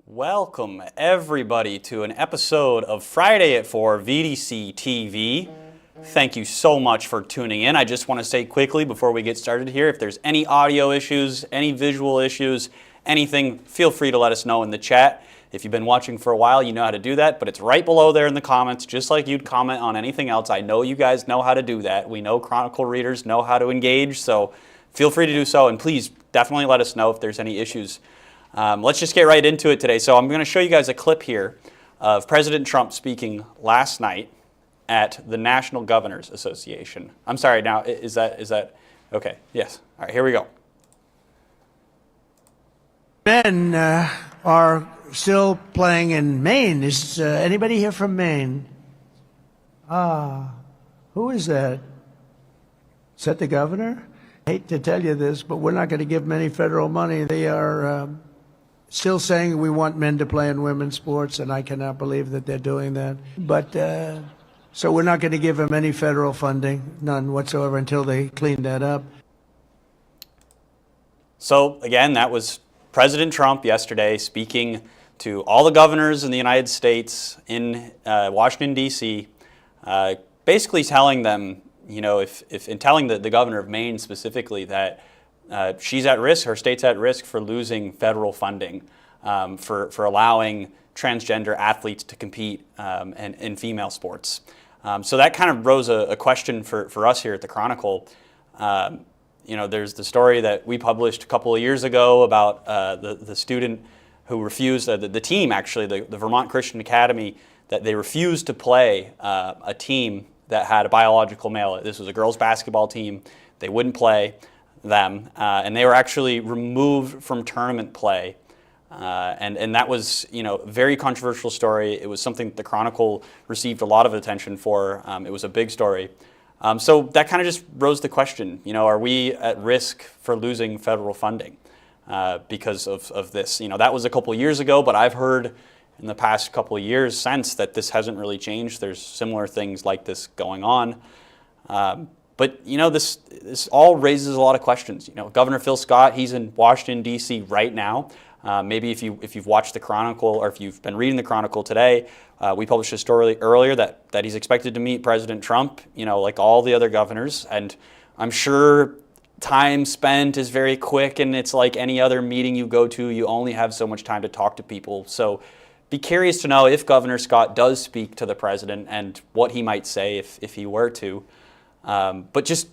Welcome, everybody, to an episode of Friday at 4 VDCTV. Thank you so much for tuning in. I just want to say quickly before we get started here, if there's any audio issues, any visual issues, anything, feel free to let us know in the chat. If you've been watching for a while, you know how to do that, but it's right below there in the comments, just like you'd comment on anything else. I know you guys know how to do that. We know Chronicle readers know how to engage, so feel free to do so, and please definitely let us know if there's any issues. Let's just get right into it today. So I'm going to show you guys a clip here of President Trump speaking last night at the National Governors Association. I'm sorry, now, is that, okay, yes. All right, here we go. Men are still playing in Maine. Is anybody here from Maine? Who is that? Is that the governor? I hate to tell you this, but we're not going to give them any federal money. They are still saying we want men to play in women's sports, and I cannot believe that they're doing that. But so we're not going to give them any federal funding, none whatsoever, until they clean that up. So again, that was President Trump yesterday speaking to all the governors in the United States in Washington, D.C., basically telling them, you know, telling the governor of Maine specifically that she's at risk, her state's at risk for losing federal funding for allowing transgender athletes to compete in female sports. So that kind of rose a question for us here at the Chronicle. You know, there's the story that we published a couple of years ago about the student who refused, the team actually, the Vermont Christian Academy, that they refused to play a team that had a biological male. This was a girls' basketball team. They wouldn't play them, and they were actually removed from tournament play. And that was, you know, a very controversial story. It was something that the Chronicle received a lot of attention for. It was a big story. So that kind of just rose the question, you know, are we at risk for losing federal funding because of this? You know, that was a couple of years ago, but I've heard in the past couple of years since that this hasn't really changed. There's similar things like this going on. But, you know, this all raises a lot of questions. You know, Governor Phil Scott, he's in Washington, D.C. right now. Maybe if you've watched the Chronicle or if you've been reading the Chronicle today, we published a story earlier that he's expected to meet President Trump, you know, like all the other governors. And I'm sure time spent is very quick, and it's like any other meeting you go to, you only have so much time to talk to people. So be curious to know if Governor Scott does speak to the president and what he might say if he were to. But just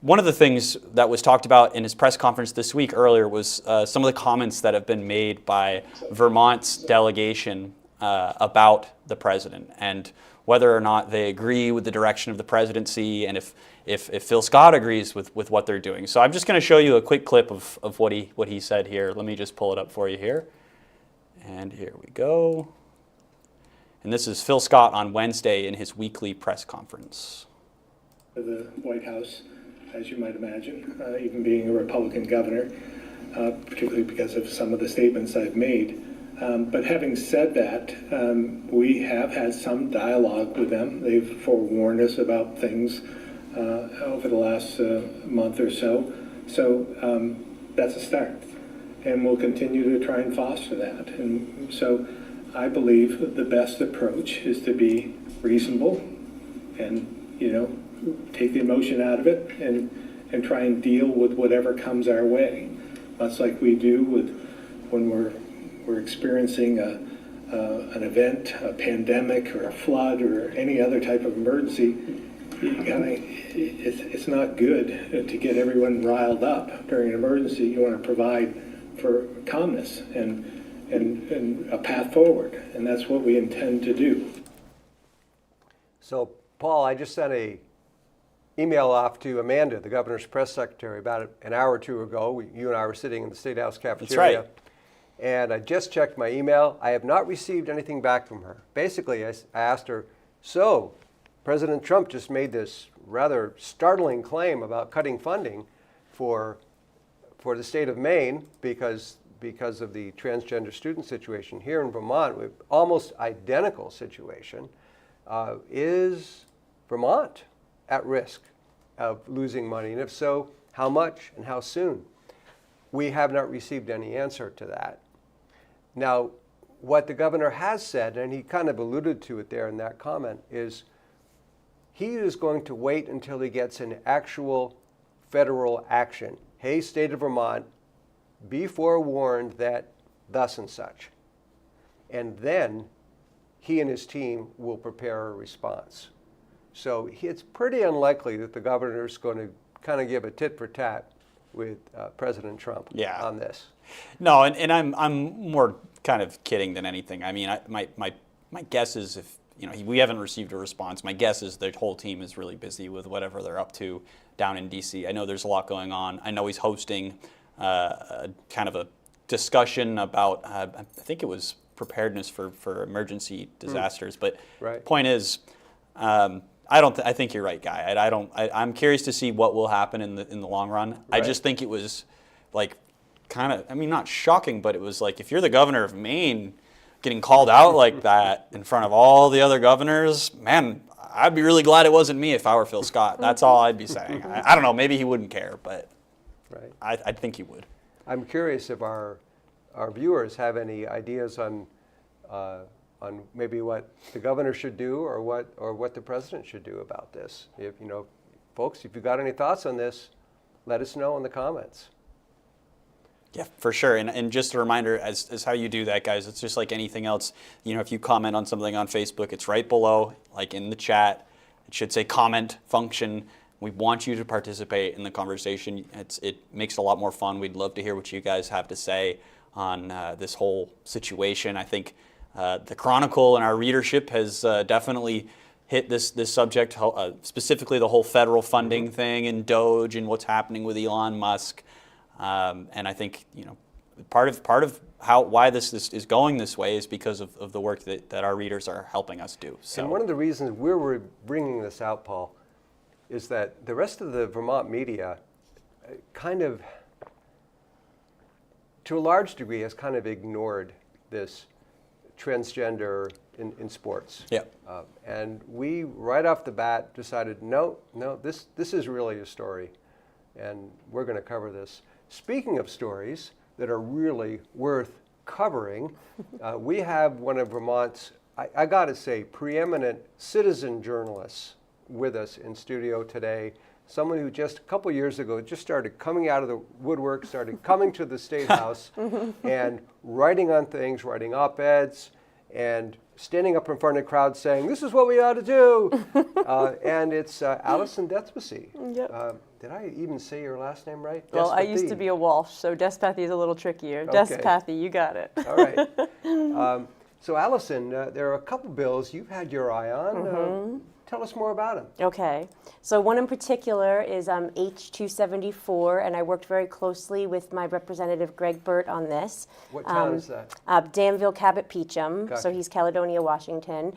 one of the things that was talked about in his press conference this week earlier was some of the comments that have been made by Vermont's delegation about the president and whether or not they agree with the direction of the presidency and if Phil Scott agrees with what they're doing. So I'm just going to show you a quick clip of what he said here. Let me just pull it up for you here. And here we go. And this is Phil Scott on Wednesday in his weekly press conference. The White House, as you might imagine, even being a Republican governor, particularly because of some of the statements I've made. But having said that, we have had some dialogue with them. They've forewarned us about things over the last month or so. So that's a start. And we'll continue to try and foster that. And so I believe the best approach is to be reasonable and, you know, take the emotion out of it and try and deal with whatever comes our way. Much like we do when we're experiencing an event, a pandemic or a flood or any other type of emergency. It's not good to get everyone riled up during an emergency. You want to provide for calmness and a path forward, and that's what we intend to do. So, Paul, I just sent an email off to Amanda, the governor's press secretary, about an hour or two ago. You and I were sitting in the State House cafeteria. That's right. And I just checked my email. I have not received anything back from her. Basically, I asked her, so President Trump just made this rather startling claim about cutting funding for the state of Maine because of the transgender student situation. Here in Vermont, we have almost identical situation. Is Vermont at risk of losing money? And if so, how much and how soon? We have not received any answer to that. Now, what the governor has said, and he kind of alluded to it there in that comment, is he is going to wait until he gets an actual federal action. Hey, state of Vermont, be forewarned that thus and such. And then he and his team will prepare a response. So it's pretty unlikely that the governor is going to kind of give a tit for tat with President Trump on this. No, and I'm more kind of kidding than anything. I mean, my guess is if we haven't received a response, my guess is the whole team is really busy with whatever they're up to down in D.C. I know there's a lot going on. I know he's hosting kind of a discussion about I think it was preparedness for emergency disasters. But point is, I think you're right, Guy. I'm curious to see what will happen in the long run. Right. I just think it was like kind of, I mean, not shocking, but it was like if you're the governor of Maine getting called out like that in front of all the other governors, man, I'd be really glad it wasn't me if I were Phil Scott. That's all I'd be saying. I don't know, maybe he wouldn't care, but I think he would. I'm curious if our viewers have any ideas on maybe what the governor should do or what the president should do about this. If folks, if you got any thoughts on this, let us know in the comments. Yeah, for sure. And just a reminder as how you do that, guys, it's just like anything else. If you comment on something on Facebook, it's right below, like in the chat. It should say comment function. We want you to participate in the conversation. It makes it a lot more fun. We'd love to hear what you guys have to say on this whole situation. I think the Chronicle and our readership has definitely hit this subject, specifically the whole federal funding thing and Doge and what's happening with Elon Musk. And I think part of why this is going this way is because of the work that our readers are helping us do. So. And one of the reasons we're bringing this out, Paul, is that the rest of the Vermont media kind of, to a large degree, has kind of ignored this transgender in sports. Yeah. And we, right off the bat, decided, no, this is really a story, and we're going to cover this. Speaking of stories that are really worth covering, we have one of Vermont's, I got to say, preeminent citizen journalists with us in studio today. Someone who just a couple years ago just started coming out of the woodwork, started coming to the State House and writing on things, writing op-eds, and standing up in front of the crowd saying, "This is what we ought to do." And it's Alison Despathy. Yep. Did I even say your last name right? Well, I used to be a Walsh, so Despathy is a little trickier. Okay. Despathy, you got it. All right. So Alison, there are a couple bills you've had your eye on. Tell us more about them. Okay. So one in particular is H-274, and I worked very closely with my representative, Greg Burt, on this. What town is that? Danville, Cabot, Peachum. Gotcha. So he's Caledonia, Washington.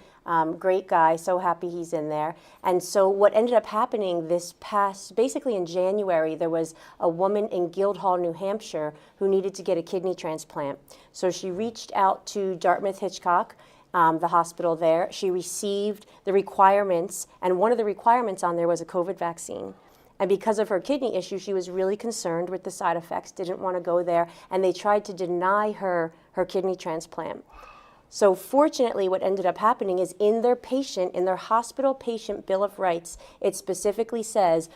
Great guy, so happy he's in there. And so what ended up happening basically in January, there was a woman in Guildhall, New Hampshire, who needed to get a kidney transplant. So she reached out to Dartmouth-Hitchcock, the hospital there. She received the requirements, and one of the requirements on there was a COVID vaccine. And because of her kidney issue, she was really concerned with the side effects, didn't want to go there, and they tried to deny her kidney transplant. So fortunately, what ended up happening is in their hospital patient bill of rights, it specifically says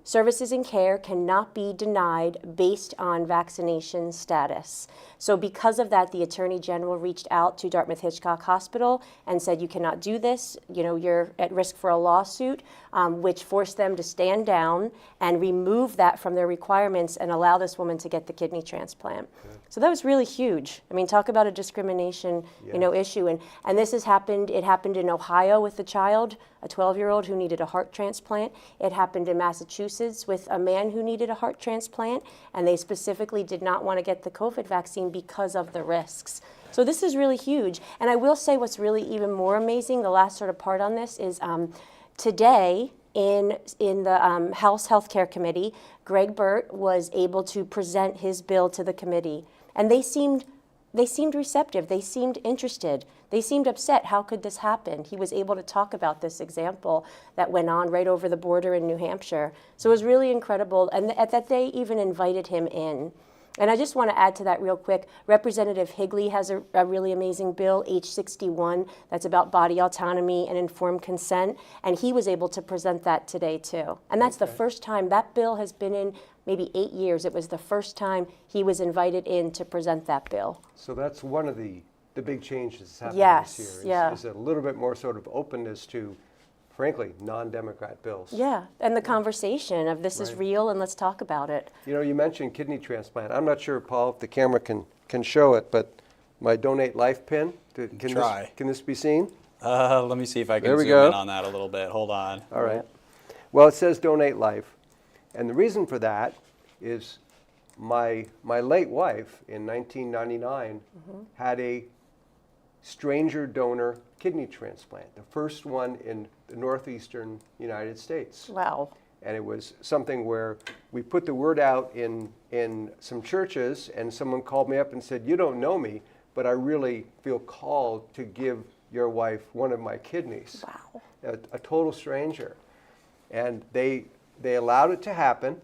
services and care cannot be denied based on vaccination status. So because of that, the Attorney General reached out to Dartmouth-Hitchcock Hospital and said, you cannot do this, you're at risk for a lawsuit, which forced them to stand down and remove that from their requirements and allow this woman to get the kidney transplant. Okay. So that was really huge. I mean, talk about a discrimination issue. And this has happened, it happened in Ohio with a child, a 12-year-old who needed a heart transplant. It happened in Massachusetts with a man who needed a heart transplant, and they specifically did not want to get the COVID vaccine because of the risks. So this is really huge. And I will say what's really even more amazing, the last sort of part on this is today in the House Healthcare Committee, Greg Burt was able to present his bill to the committee. And they seemed receptive. They seemed interested. They seemed upset. How could this happen? He was able to talk about this example that went on right over the border in New Hampshire. So it was really incredible. And that they even invited him in. And I just want to add to that real quick. Representative Higley has a really amazing bill, H61, that's about body autonomy and informed consent. And he was able to present that today, too. And that's the first time that bill has been in maybe 8 years. It was the first time he was invited in to present that bill. So that's one of the big changes that's happening Yes, this yeah. year, is a little bit more sort of openness to, frankly, non-Democrat bills. Yeah, and the conversation of this is Right. real and let's talk about it. You know, you mentioned kidney transplant. I'm not sure, Paul, if the camera can show it, but my Donate Life pin, Try. Can this be seen? Let me see if I can There we zoom go. in on that a little bit. Hold on. All right. Well, it says Donate Life. And the reason for that is my late wife in 1999 had a stranger donor kidney transplant, the first one in the northeastern United States. Wow. And it was something where we put the word out in some churches, and someone called me up and said, "You don't know me, but I really feel called to give your wife one of my kidneys." Wow. A total stranger. And they allowed it to happen.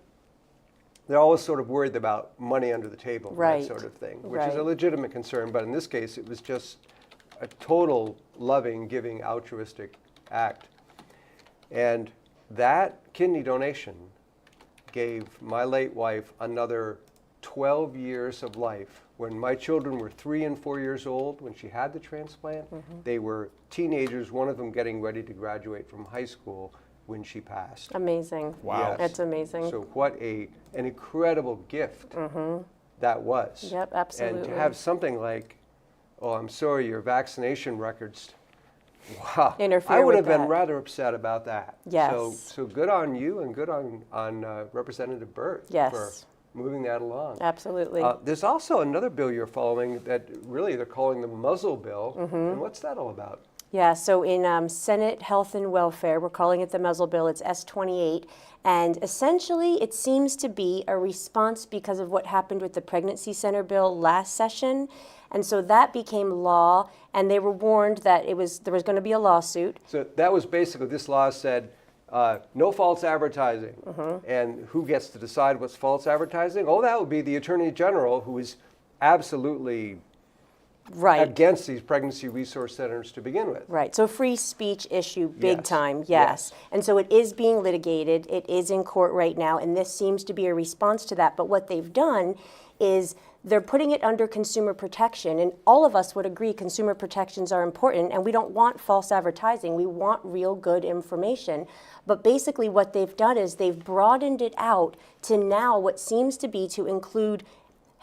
They're always sort of worried about money under the table, Right. that sort of thing, which is a Right. legitimate concern. But in this case, it was just a total loving, giving, altruistic act. And that kidney donation gave my late wife another 12 years of life. When my children were 3 and 4 years old, when she had the transplant, they were teenagers, one of them getting ready to graduate from high school when she passed. Amazing. Wow. Yes. That's amazing. So what an incredible gift that was. Yep, absolutely. And to have something like, "Oh, I'm sorry, your vaccination records," wow. Interfere I would with have been that. rather upset about that. Yes. So good on you and good on Representative Burt Yes. for moving that along. Absolutely. There's also another bill you're following that really they're calling the Muzzle bill. And what's that all about? Yeah, so in Senate Health and Welfare, we're calling it the Muzzle bill, it's S28, and essentially it seems to be a response because of what happened with the pregnancy center bill last session, and so that became law, and they were warned that there was going to be a lawsuit. So that was basically, this law said, no false advertising. And who gets to decide what's false advertising? Oh, that would be the Attorney General, who is absolutely Right. against these pregnancy resource centers to begin with. Right, so free speech issue, big Yes, time, yes. yes. And so it is being litigated, it is in court right now, and this seems to be a response to that. But what they've done is they're putting it under consumer protection, and all of us would agree consumer protections are important, and we don't want false advertising, we want real good information. But basically what they've done is they've broadened it out to now what seems to be to include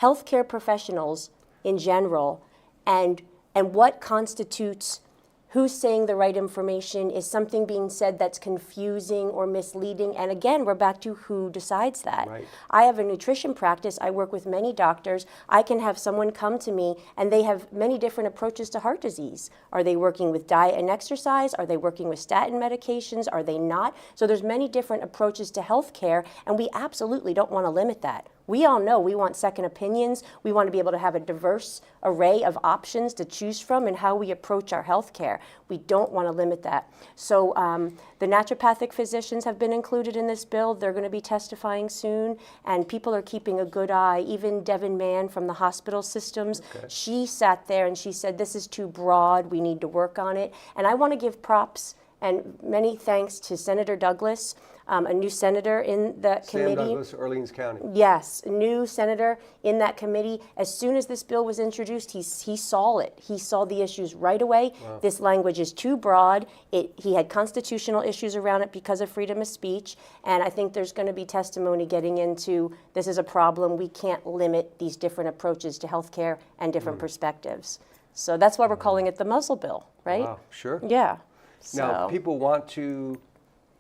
healthcare professionals in general, and what constitutes who's saying the right information. Is something being said that's confusing or misleading? And again, we're back to who decides that. Right. I have a nutrition practice. I work with many doctors. I can have someone come to me and they have many different approaches to heart disease. Are they working with diet and exercise? Are they working with statin medications? Are they not? So there's many different approaches to health care, and we absolutely don't want to limit that. We all know we want second opinions. We want to be able to have a diverse array of options to choose from in how we approach our health care. We don't want to limit that. So the naturopathic physicians have been included in this bill. They're going to be testifying soon, and people are keeping a good eye. Even Devin Mann from the hospital systems, she sat there and she said, this is too broad. We need to work on it. And I want to give props and many thanks to Senator Douglas, a new senator in that committee. Sam Douglas, Orleans County. Yes, new senator in that committee. As soon as this bill was introduced, he saw it. He saw the issues right away. Wow. This language is too broad. He had constitutional issues around it because of freedom of speech. And I think there's going to be testimony getting into this is a problem. We can't limit these different approaches to healthcare and different perspectives. So that's why we're calling it the Muzzle bill, right? Wow, sure. Yeah. Now, So people want to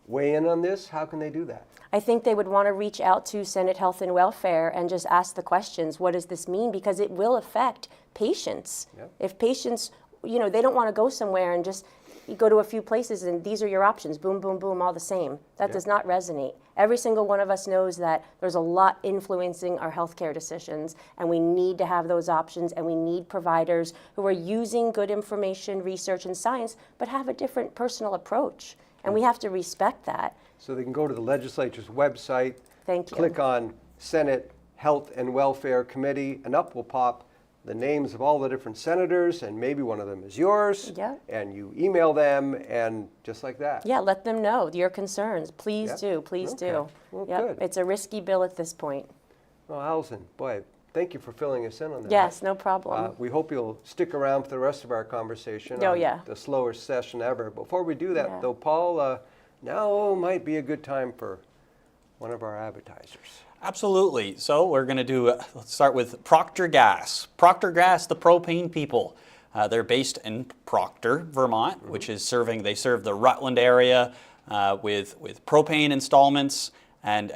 weigh in on this. How can they do that? I think they would want to reach out to Senate Health and Welfare and just ask the questions. What does this mean? Because it will affect patients. Yep. If patients, they don't want to go somewhere and just you go to a few places and these are your options, boom, boom, boom, all the same. That does not resonate. Every single one of us knows that there's a lot influencing our healthcare decisions, and we need to have those options, and we need providers who are using good information, research, and science, but have a different personal approach. And we have to respect that. So they can go to the legislature's website, Thank you. click on Senate Health and Welfare Committee, and up will pop the names of all the different senators, and maybe one of them is yours. Yeah. And you email them, and just like that. Yeah, let them know your concerns. Please Yep. do, please Okay. do. Well, Yep. good. It's a risky bill at this point. Well, Allison, boy, thank you for filling us in on that. Yes, no problem. We hope you'll stick around for the rest of our conversation Oh, on yeah. the slowest session ever. Before we do that, Yeah. though, Paul, now might be a good time for one of our advertisers. Absolutely. So we're going to do, let's start with Procter Gas. Procter Gas, the propane people. They're based in Proctor, Vermont, which is they serve the Rutland area with propane installments, and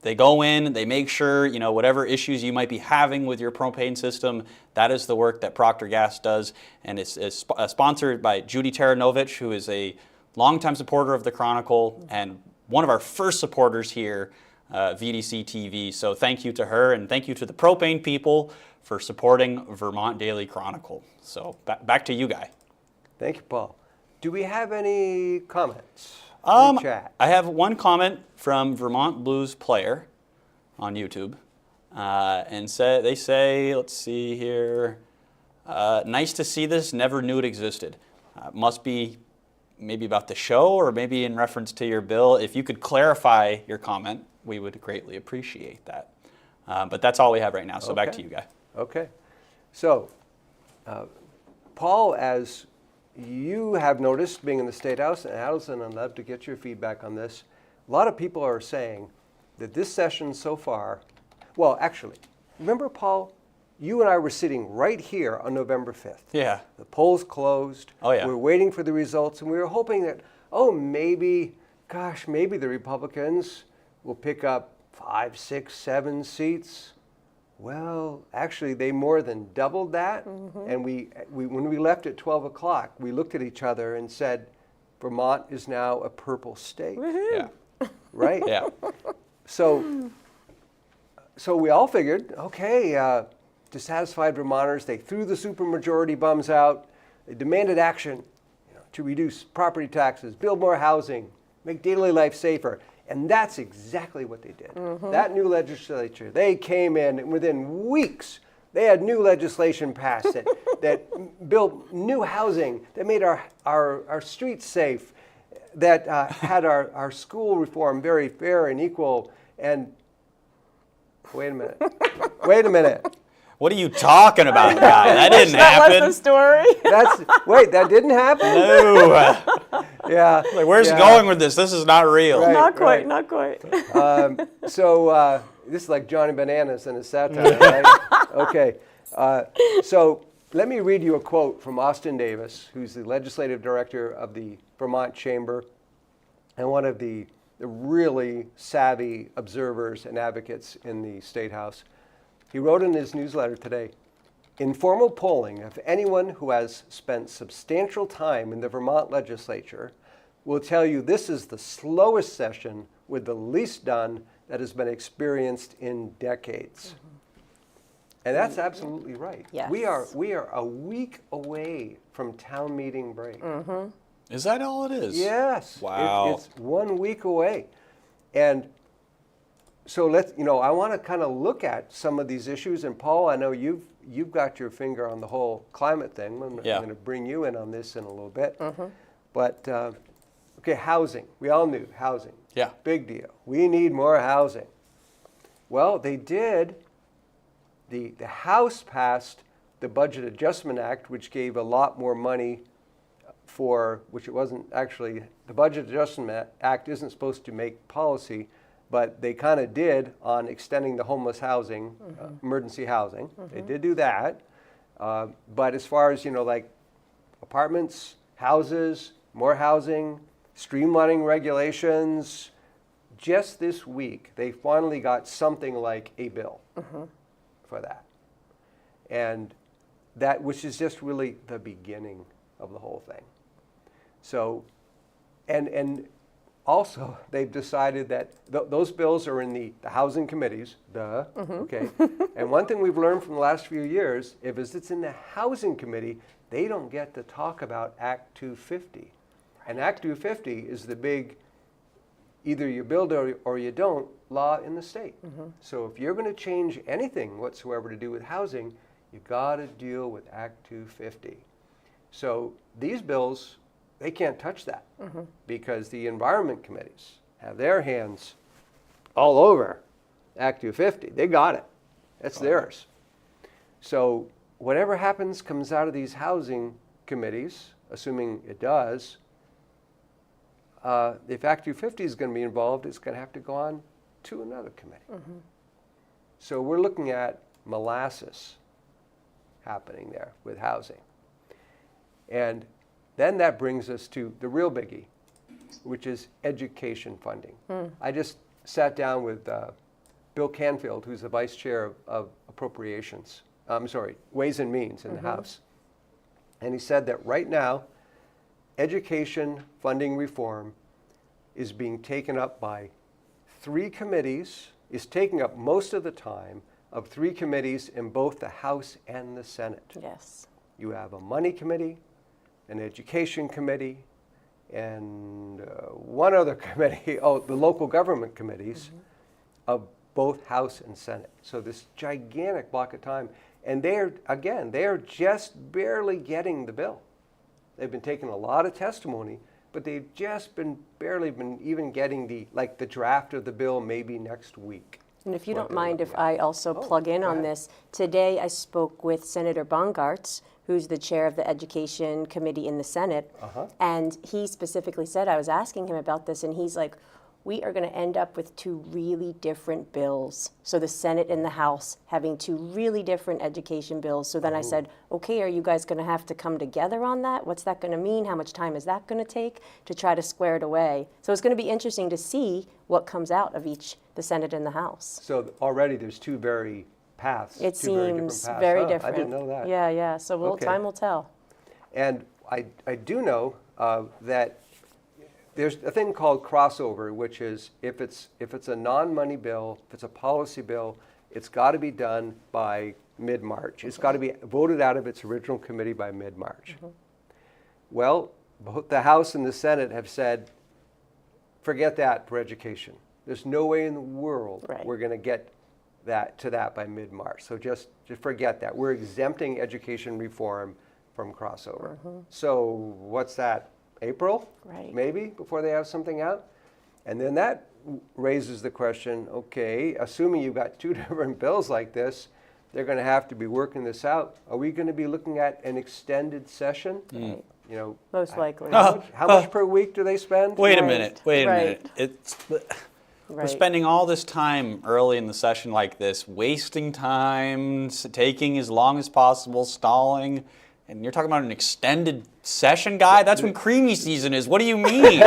they go in, they make sure, whatever issues you might be having with your propane system, that is the work that Procter Gas does. And it's sponsored by Judy Taranovich, who is a longtime supporter of the Chronicle and one of our first supporters here, VDCTV. So thank you to her, and thank you to the propane people for supporting Vermont Daily Chronicle. So back to you, Guy. Thank you, Paul. Do we have any comments? Any chat? I have one comment from Vermont Blues Player on YouTube, and they say, let's see here, nice to see this, never knew it existed. Must be maybe about the show or maybe in reference to your bill. If you could clarify your comment, we would greatly appreciate that. But that's all we have right now, so back to you, Guy. Okay. So, Paul, as you have noticed being in the State House, and Allison, I'd love to get your feedback on this. A lot of people are saying that this session so far, well, actually, remember, Paul, you and I were sitting right here on November 5th. Yeah. The polls closed. Oh, yeah. We're waiting for the results, and we were hoping that, maybe the Republicans will pick up 5, 6, 7 seats. Well, actually, they more than doubled that. Mm-hmm. And when we left at 12 o'clock, we looked at each other and said, Vermont is now a purple state. Yeah. Right? Yeah. So we all figured, okay, dissatisfied Vermonters, they threw the supermajority bums out. They demanded action to reduce property taxes, build more housing, make daily life safer. And that's exactly what they did. Mm-hmm. That new legislature, they came in, and within weeks, they had new legislation passed that built new housing, that made our streets safe, that had our school reform very fair and equal. And wait a minute. What are you talking about, Guy? That didn't happen. That was the story. That didn't happen? No. Yeah. Like, where's he going with this? This is not real. Right. Not quite. So this is like Johnny Bananas in a satire, right? Okay. So let me read you a quote from Austin Davis, who's the legislative director of the Vermont Chamber and one of the really savvy observers and advocates in the State House. He wrote in his newsletter today, informal polling of anyone who has spent substantial time in the Vermont legislature will tell you this is the slowest session with the least done that has been experienced in decades. Mm-hmm. And that's absolutely right. Yes. We are a week away from town meeting break. Mm-hmm. Is that all it is? Yes. Wow. It's 1 week away. And so I want to kind of look at some of these issues. And Paul, I know you've got your finger on the whole climate thing. I'm going to bring you in on this in a little bit. Mm-hmm. But, okay, housing. We all knew housing. Yeah. Big deal. We need more housing. Well, they did. The House passed the Budget Adjustment Act, which gave a lot more money which it wasn't actually, the Budget Adjustment Act isn't supposed to make policy, but they kind of did on extending the homeless housing, mm-hmm. Emergency housing. Mm-hmm. They did do that. But as far as, like apartments, houses, more housing, streamlining regulations, just this week, they finally got something like a bill mm-hmm. for that. And that, which is just really the beginning of the whole thing. So, and also they've decided that those bills are in the housing committees, mm-hmm. Okay. And one thing we've learned from the last few years, if it's in the housing committee, they don't get to talk about Act 250. And Act 250 is the big either you build or you don't law in the state. So if you're going to change anything whatsoever to do with housing, you got to deal with Act 250. So these bills, they can't touch that because the environment committees have their hands all over Act 250. They got it. That's theirs. So whatever happens comes out of these housing committees, assuming it does. If Act 250 is going to be involved, it's going to have to go on to another committee. So we're looking at molasses happening there with housing. And then that brings us to the real biggie, which is education funding. I just sat down with Bill Canfield, who's the vice chair of appropriations, Ways and Means in the House. And he said that right now, education funding reform is being taken up by 3 committees, is taking up most of the time of 3 committees in both the House and the Senate. Yes. You have a money committee, an education committee, and one other committee, the local government committees of both House and Senate. So this gigantic block of time. And they are just barely getting the bill. They've been taking a lot of testimony, but they've just barely been even getting the draft of the bill maybe next week. And if you don't mind if I also plug in on this, today I spoke with Senator Bongartz, who's the chair of the Education Committee in the Senate, and he specifically said, I was asking him about this, and he's like, we are going to end up with 2 really different bills. So the Senate and the House having 2 really different education bills. So then I said, okay, are you guys going to have to come together on that? What's that going to mean? How much time is that going to take to try to square it away? So it's going to be interesting to see what comes out of each, the Senate and the House. So already there's 2 very paths. It two very seems different paths. very different. I didn't know that. Yeah. So time will tell. And I do know that there's a thing called crossover, which is if it's a non-money bill, if it's a policy bill, it's got to be done by mid-March. It's got to be voted out of its original committee by mid-March. Well, both the House and the Senate have said, forget that for education. There's no way in the world we're going to get to that by mid-March. So just forget that. We're exempting education reform from crossover. So what's that? April, maybe, before they have something out? And then that raises the question, okay, assuming you've got 2 different bills like this, they're going to have to be working this out. Are we going to be looking at an extended session? You know, most likely. How much per week do they spend? Wait a minute. We're spending all this time early in the session like this, wasting time, taking as long as possible, stalling. And you're talking about an extended session, guy? That's when creamy season is. What do you mean?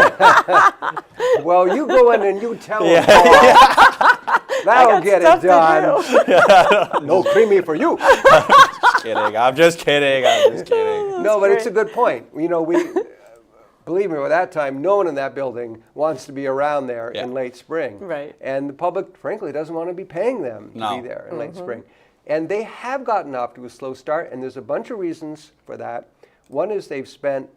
Well, you go in and you tell them, that'll get it done. No creamy for you. I'm just kidding. No, but it's a good point. You know, believe me, by that time, no one in that building wants to be around there in late spring. And the public, frankly, doesn't want to be paying them to be there in late spring. And they have gotten off to a slow start, and there's a bunch of reasons for that. One is they've spent,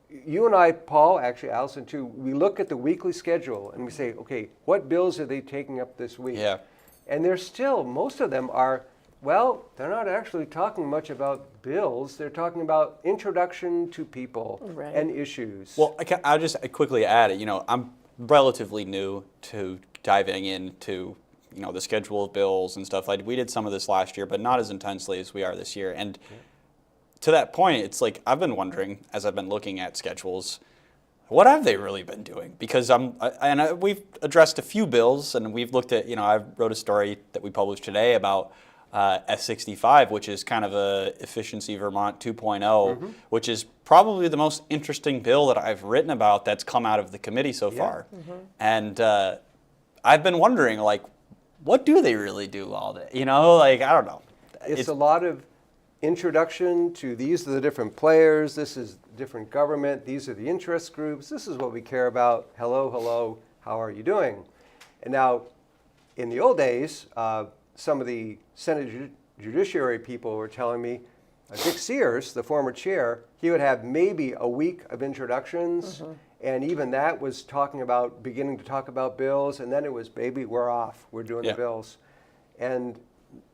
you and I, Paul, actually Allison too, we look at the weekly schedule and we say, okay, what bills are they taking up this week? And they're still, most of them are, well, they're not actually talking much about bills. They're talking about introduction to people and issues. Well, I'll just quickly add it. You know, I'm relatively new to diving into the schedule of bills and stuff. We did some of this last year, but not as intensely as we are this year. And to that point, it's like I've been wondering, as I've been looking at schedules, what have they really been doing? Because we've addressed a few bills, and we've looked at, I wrote a story that we published today about S65, which is kind of a Efficiency Vermont 2.0, which is probably the most interesting bill that I've written about that's come out of the committee so far. And I've been wondering, what do they really do all day? I don't know. It's a lot of introduction to these are the different players, this is different government, these are the interest groups, this is what we care about, hello, how are you doing? And now, in the old days, some of the Senate Judiciary people were telling me, Dick Sears, the former chair, he would have maybe a week of introductions, And even that was beginning to talk about bills, and then it was, baby, we're off. We're doing the bills. And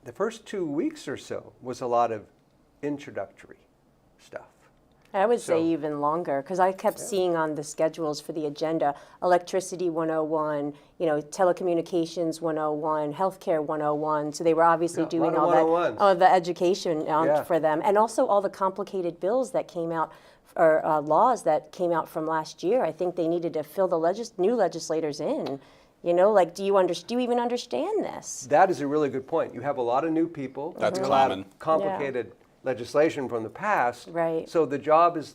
the first 2 weeks or so was a lot of introductory stuff. I would say even longer, because I kept seeing on the schedules for the agenda, electricity 101, telecommunications 101, healthcare 101. So they were obviously doing all that, the education for them, and also all the complicated bills that came out, or laws that came out from last year. I think they needed to fill the new legislators in. Do you even understand this? That is a really good point. You have a lot of new people. That's a common. lot of complicated legislation from the past. Right. So the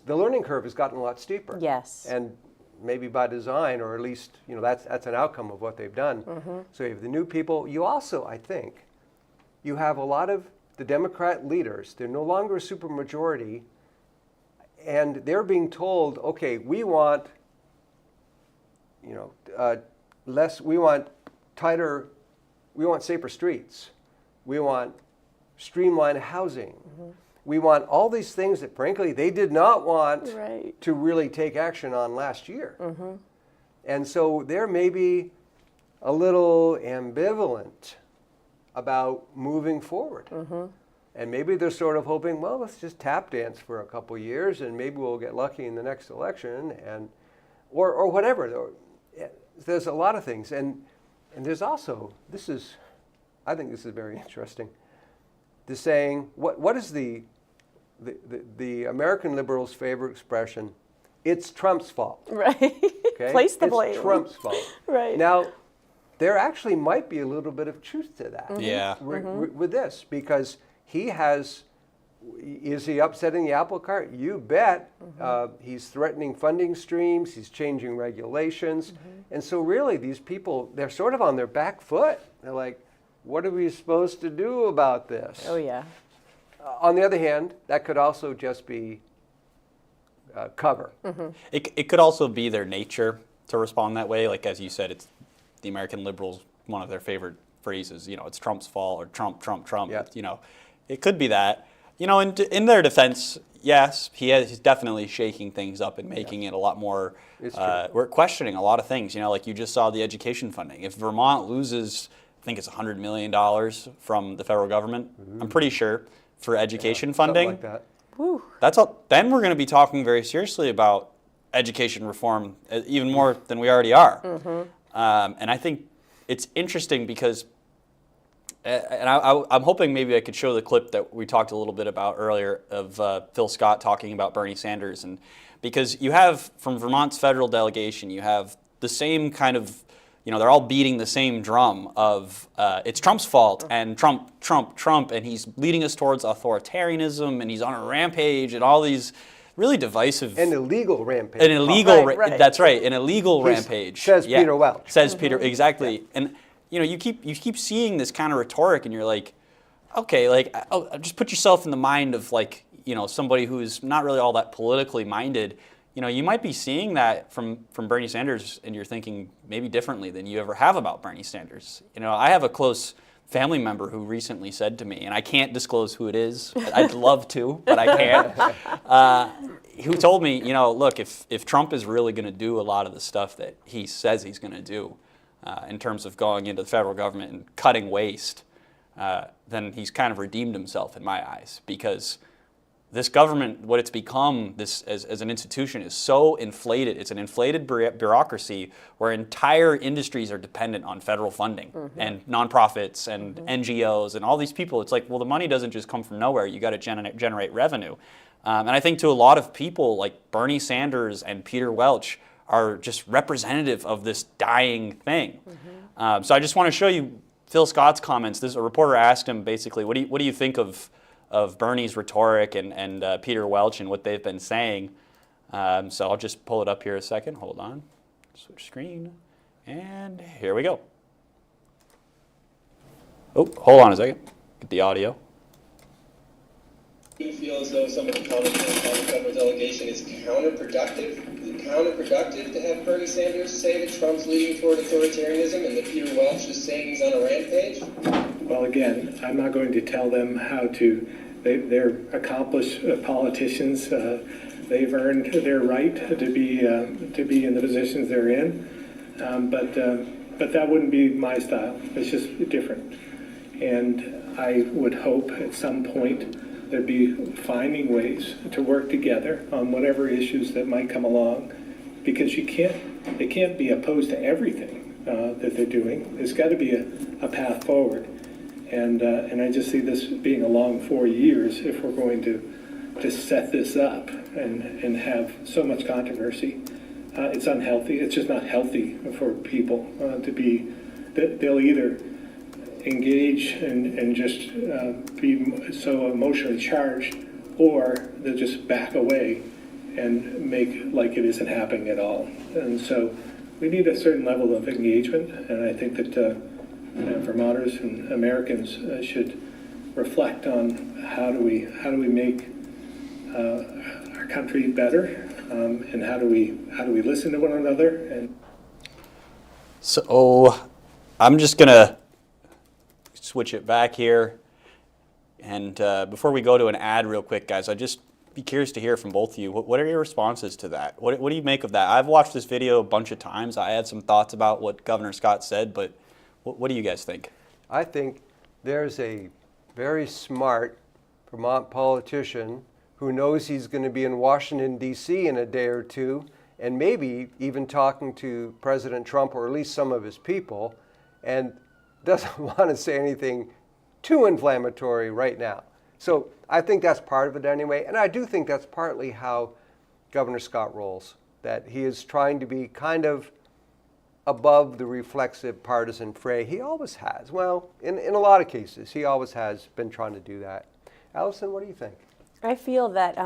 learning curve has gotten a lot steeper. Yes. And maybe by design, or at least, that's an outcome of what they've done. So you have the new people. You also, I think, you have a lot of the Democrat leaders. They're no longer a supermajority, and they're being told, okay, we want, we want safer streets. We want streamlined housing. We want all these things that, frankly, they did not want to really take action on last year. And so they're maybe a little ambivalent about moving forward. And maybe they're sort of hoping, well, let's just tap dance for a couple years, and maybe we'll get lucky in the next election, or whatever. There's a lot of things. And there's also, I think this is very interesting, the saying, what is the American liberals' favorite expression? It's Trump's fault. Right. Okay? Place the blame. It's Trump's fault. Right. Now, there actually might be a little bit of truth to that. Yeah. With this, because is he upsetting the apple cart? You bet. He's threatening funding streams. He's changing regulations. And so really, these people, they're sort of on their back foot. They're like, what are we supposed to do about this? Oh, yeah. On the other hand, that could also just be cover. It could also be their nature to respond that way. Like, as you said, it's the American liberals, one of their favorite phrases, it's Trump's fault, or Trump. Yeah. It could be that. In their defense, yes, he's definitely shaking things up and making it a lot more. We're questioning a lot of things. Like you just saw the education funding. If Vermont loses, I think it's $100 million from the federal government, I'm pretty sure, for education funding. Something like that. Whew. That's all. Then we're going to be talking very seriously about education reform, even more than we already are. And I think it's interesting because, and I'm hoping maybe I could show the clip that we talked a little bit about earlier of Phil Scott talking about Bernie Sanders, and because you have from Vermont's federal delegation, you have the same kind of, they're all beating the same drum of it's Trump's fault and Trump, and he's leading us towards authoritarianism, and he's on a rampage, and all these really divisive. An illegal rampage. An illegal, Right. That's right, an illegal rampage. Says Peter Welch. Says Peter, exactly. And you keep seeing this kind of rhetoric, and you're like, okay, just put yourself in the mind of somebody who's not really all that politically minded. You might be seeing that from Bernie Sanders, and you're thinking maybe differently than you ever have about Bernie Sanders. I have a close family member who recently said to me, and I can't disclose who it is. I'd love to, but I can't. Who told me, look, if Trump is really going to do a lot of the stuff that he says he's going to do, in terms of going into the federal government and cutting waste, then he's kind of redeemed himself in my eyes, because this government, what it's become as an institution, is so inflated. It's an inflated bureaucracy where entire industries are dependent on federal funding and nonprofits and NGOs and all these people. It's like, well, the money doesn't just come from nowhere. You got to generate revenue. And I think to a lot of people, like Bernie Sanders and Peter Welch, are just representative of this dying thing. So I just want to show you Phil Scott's comments. A reporter asked him basically, what do you think of Bernie's rhetoric and Peter Welch and what they've been saying? So I'll just pull it up here a second. Hold on. Switch screen. And here we go. Oh, hold on a second. Get the audio. Do you feel as though some of the comments on the federal delegation is counterproductive? Is it counterproductive to have Bernie Sanders say that Trump's leading toward authoritarianism and that Peter Welch is saying he's on a rampage? Well, again, I'm not going to tell them how to. They're accomplished politicians. They've earned their right to be in the positions they're in, but that wouldn't be my style. It's just different, and I would hope at some point there'd be finding ways to work together on whatever issues that might come along, because they can't be opposed to everything that they're doing. There's got to be a path forward, and I just see this being a long 4 years if we're going to set this up and have so much controversy. It's unhealthy. It's just not healthy for people to be. They'll either engage and just be so emotionally charged, or they'll just back away and make like it isn't happening at all. And so we need a certain level of engagement, and I think that Vermonters and Americans should reflect on how do we make our country better, and how do we listen to one another. And So I'm just gonna switch it back here, and before we go to an ad real quick, guys, I'd just be curious to hear from both of you. What are your responses to that? What do you make of that? I've watched this video a bunch of times. I had some thoughts about what Governor Scott said, but what do you guys think? I think there's a very smart Vermont politician who knows he's going to be in Washington, D.C. in a day or two, and maybe even talking to President Trump, or at least some of his people, and doesn't want to say anything too inflammatory right now. So I think that's part of it anyway, and I do think that's partly how Governor Scott rolls, that he is trying to be kind of above the reflexive partisan fray. He always has. Well, in a lot of cases, he always has been trying to do that. Allison, what do you think? I feel that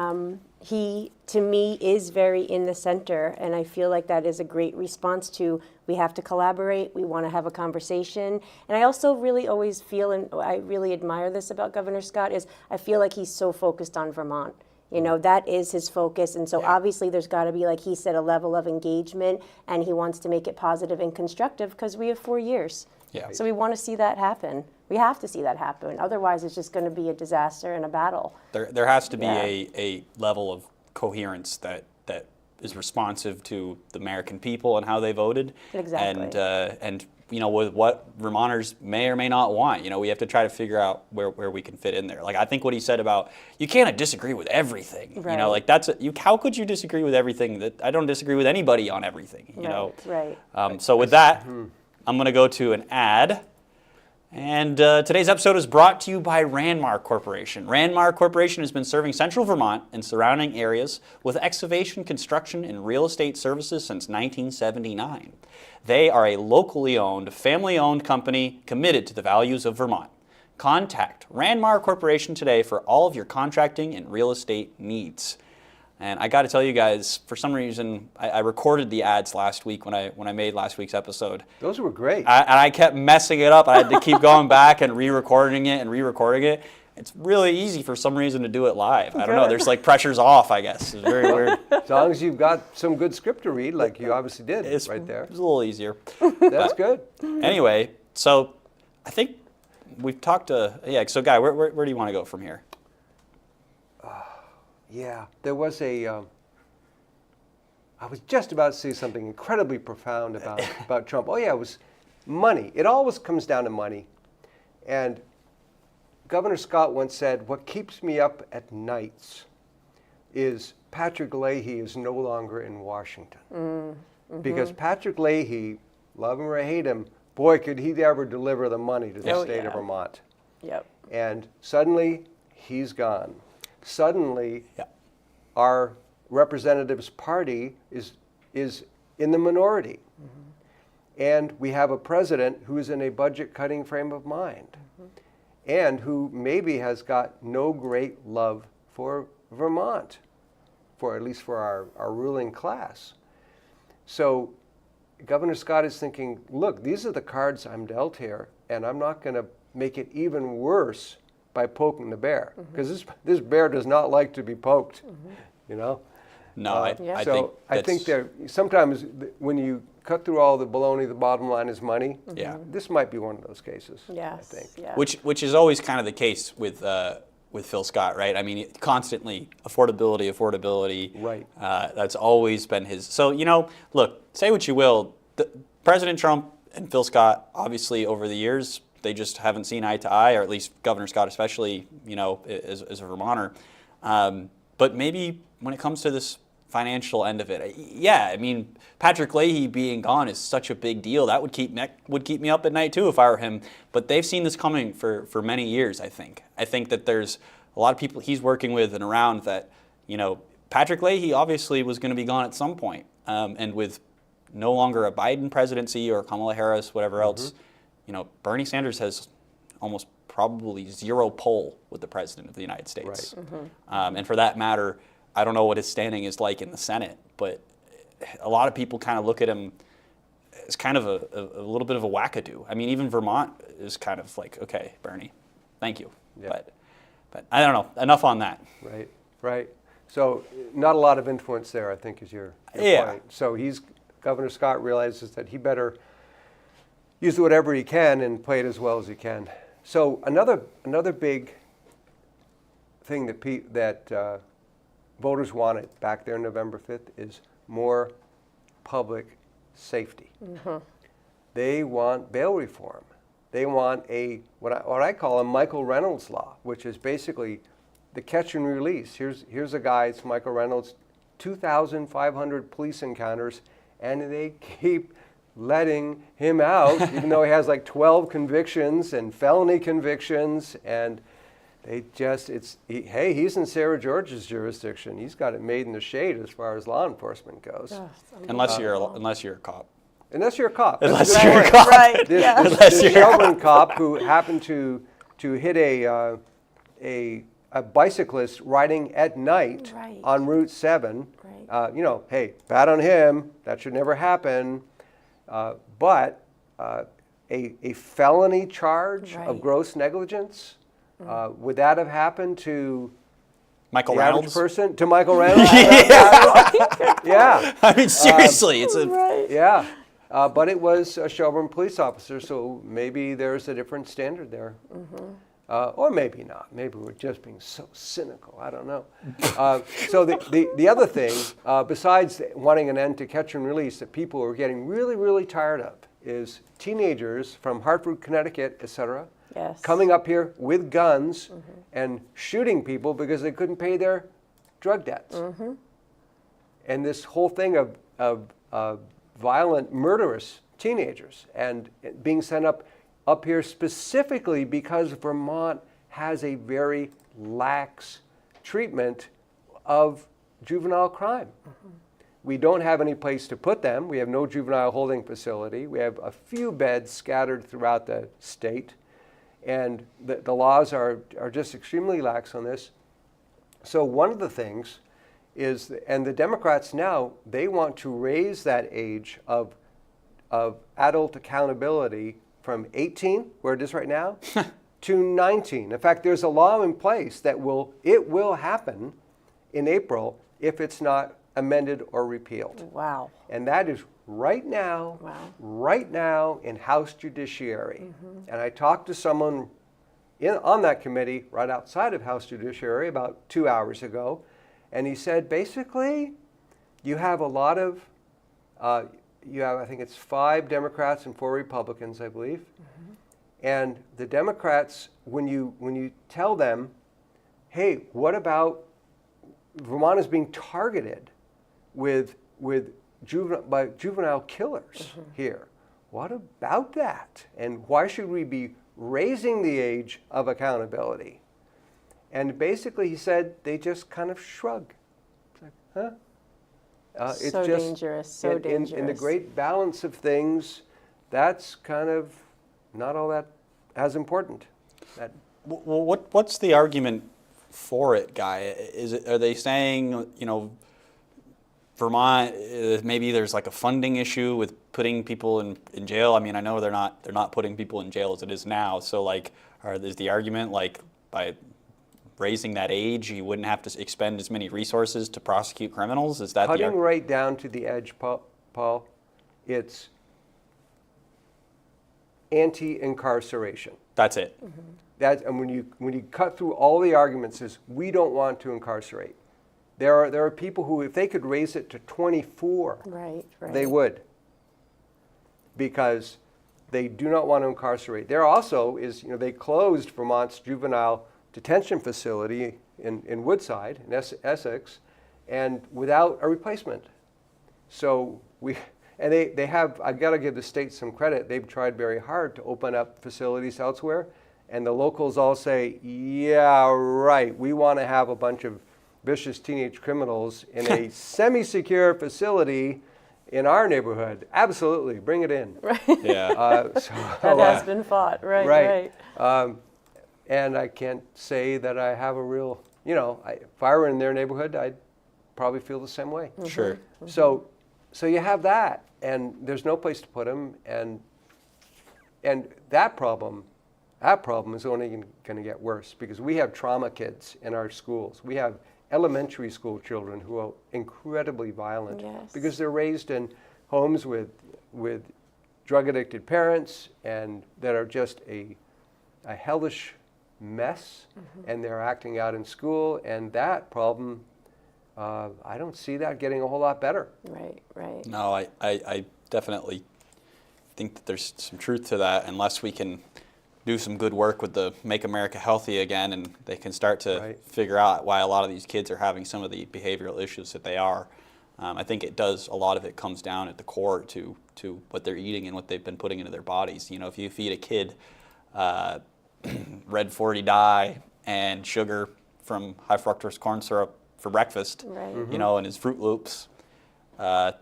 he, to me, is very in the center, and I feel like that is a great response to, we have to collaborate, we want to have a conversation. And I also really always feel, and I really admire this about Governor Scott, is I feel like he's so focused on Vermont. You know, that is his focus, and so obviously there's got to be, like he said, a level of engagement, and he wants to make it positive and constructive because we have 4 years. Yeah. So we want to see that happen. We have to see that happen. Otherwise, it's just going to be a disaster and a battle. There has to be Yeah. a level of coherence that is responsive to the American people and how they voted. Exactly. And you know, with what Vermonters may or may not want. You know, we have to try to figure out where we can fit in there. Like, I think what he said about, you can't disagree with everything. Right. You know, like how could you disagree with everything? That I don't disagree with anybody on everything. You know. Right. So with that, I'm going to go to an ad. And today's episode is brought to you by Ranmark Corporation. Ranmark Corporation has been serving central Vermont and surrounding areas with excavation, construction, and real estate services since 1979. They are a locally owned, family-owned company committed to the values of Vermont. Contact Ranmark Corporation today for all of your contracting and real estate needs. And I got to tell you guys, for some reason, I recorded the ads last week when I made last week's episode. Those were great. And I kept messing it up. I had to keep going back and re-recording it. It's really easy for some reason to do it live. I don't know. There's like pressure's off, I guess. It's very weird. As long as you've got some good script to read, like you obviously did right there. It's a little easier. That's good. Anyway, so I think we've talked to, so Guy, where do you want to go from here? Yeah, there was I was just about to say something incredibly profound about Trump. Oh yeah, it was money. It always comes down to money. And Governor Scott once said, what keeps me up at nights is Patrick Leahy is no longer in Washington. Mm-hmm. Because Patrick Leahy, love him or hate him, boy, could he ever deliver the money to the state of Vermont. Yep. And suddenly, he's gone. Suddenly, our representatives' party is in the minority. Mm-hmm. And we have a president who is in a budget-cutting frame of mind, and who maybe has got no great love for Vermont, at least for our ruling class. So Governor Scott is thinking, look, these are the cards I'm dealt here, and I'm not going to make it even worse by poking the bear, because this bear does not like to be poked, you know? No, I think there sometimes when you cut through all the baloney, the bottom line is money. Yeah. This might be one of those cases. Yes. I think. Yeah. Which is always kind of the case with with Phil Scott, right? I mean, constantly affordability. Right. That's always been his. So, look, say what you will. President Trump and Phil Scott, obviously, over the years, they just haven't seen eye to eye, or at least Governor Scott, especially, as a Vermonter. But maybe when it comes to this financial end of it, yeah, I mean, Patrick Leahy being gone is such a big deal. That would keep me up at night too if I were him. But they've seen this coming for many years. I think that there's a lot of people he's working with and around that, Patrick Leahy obviously was going to be gone at some point, and with no longer a Biden presidency or Kamala Harris, whatever else, Bernie Sanders has almost probably zero pull with the president of the United States. Right. And for that matter, I don't know what his standing is like in the Senate, but a lot of people kind of look at him as kind of a little bit of a wackadoo. I mean, even Vermont is kind of like, okay, Bernie, thank you. Yeah. But I don't know. Enough on that. Right. So not a lot of influence there, I think, is your point. So Governor Scott realizes that he better use whatever he can and play it as well as he can. So another big thing that voters wanted back there November 5th is more public safety. They want bail reform. They want what I call a Michael Reynolds law, which is basically the catch and release. Here's a guy, it's Michael Reynolds, 2,500 police encounters, and they keep letting him out, even though he has like 12 convictions and felony convictions, and they just, hey, he's in Sarah George's jurisdiction. He's got it made in the shade as far as law enforcement goes. Unless you're a cop. Unless you're a cop. Unless you're a cop. Right, This Shelburne cop who happened to hit a bicyclist riding at night on Route 7. Right. Hey, bad on him. That should never happen. But a felony charge of gross negligence, would that have happened to Michael the Reynolds? average person? To Michael Reynolds? Yeah. I mean, seriously, it's a... Yeah. But it was a Shelburne police officer, so maybe there's a different standard there. Or maybe not. Maybe we're just being so cynical. I don't know. So the other thing, besides wanting an end to catch and release that people are getting really, really tired of, is teenagers from Hartford, Connecticut, et cetera, coming up here with guns and shooting people because they couldn't pay their drug debts. And this whole thing of violent, murderous teenagers and being sent up here specifically because Vermont has a very lax treatment of juvenile crime. We don't have any place to put them. We have no juvenile holding facility. We have a few beds scattered throughout the state. And the laws are just extremely lax on this. So one of the things is, and the Democrats now, they want to raise that age of adult accountability from 18, where it is right now, to 19. In fact, there's a law in place that it will happen in April if it's not amended or repealed. Wow. And that is right now in House Judiciary. And I talked to someone on that committee right outside of House Judiciary about 2 hours ago, and he said, basically, you have a lot of, I think it's 5 Democrats and 4 Republicans, I believe. And the Democrats, when you tell them, hey, what about Vermont is being targeted with juvenile killers here? What about that? And why should we be raising the age of accountability? And basically, he said, they just kind of shrug. It's like, huh? It's so just, dangerous, so dangerous. In the great balance of things, that's kind of not all that as important. Well, what's the argument for it, Guy? Are they saying, Vermont, maybe there's like a funding issue with putting people in jail? I mean, I know they're not putting people in jail as it is now. So is the argument by raising that age, you wouldn't have to expend as many resources to prosecute criminals? Is that cutting right down to the edge, Paul? It's anti-incarceration. That's it. and when you cut through all the arguments, is we don't want to incarcerate. There are people who, if they could raise it to 24, Right. they would, because they do not want to incarcerate. There also is, they closed Vermont's juvenile detention facility in Woodside, in Essex, and without a replacement. So they have, I've got to give the state some credit, they've tried very hard to open up facilities elsewhere, and the locals all say, yeah, right, we want to have a bunch of vicious teenage criminals in a semi-secure facility in our neighborhood. Absolutely, bring it in. Right. Yeah. That has been fought. Right. And I can't say that I have a real, if I were in their neighborhood, I'd probably feel the same way. Sure. So you have that, and there's no place to put them, and that problem is only going to get worse, because we have trauma kids in our schools. We have elementary school children who are incredibly violent because they're raised in homes with drug-addicted parents, and that are just a hellish mess, and they're acting out in school, and that problem, I don't see that getting a whole lot better. Right. No, I definitely think that there's some truth to that, unless we can do some good work with the Make America Healthy again, and they can start to figure out why a lot of these kids are having some of the behavioral issues that they are. I think a lot of it comes down at the core to what they're eating and what they've been putting into their bodies. If you feed a kid red 40 dye and sugar from high fructose corn syrup for breakfast, and his Fruit Loops, I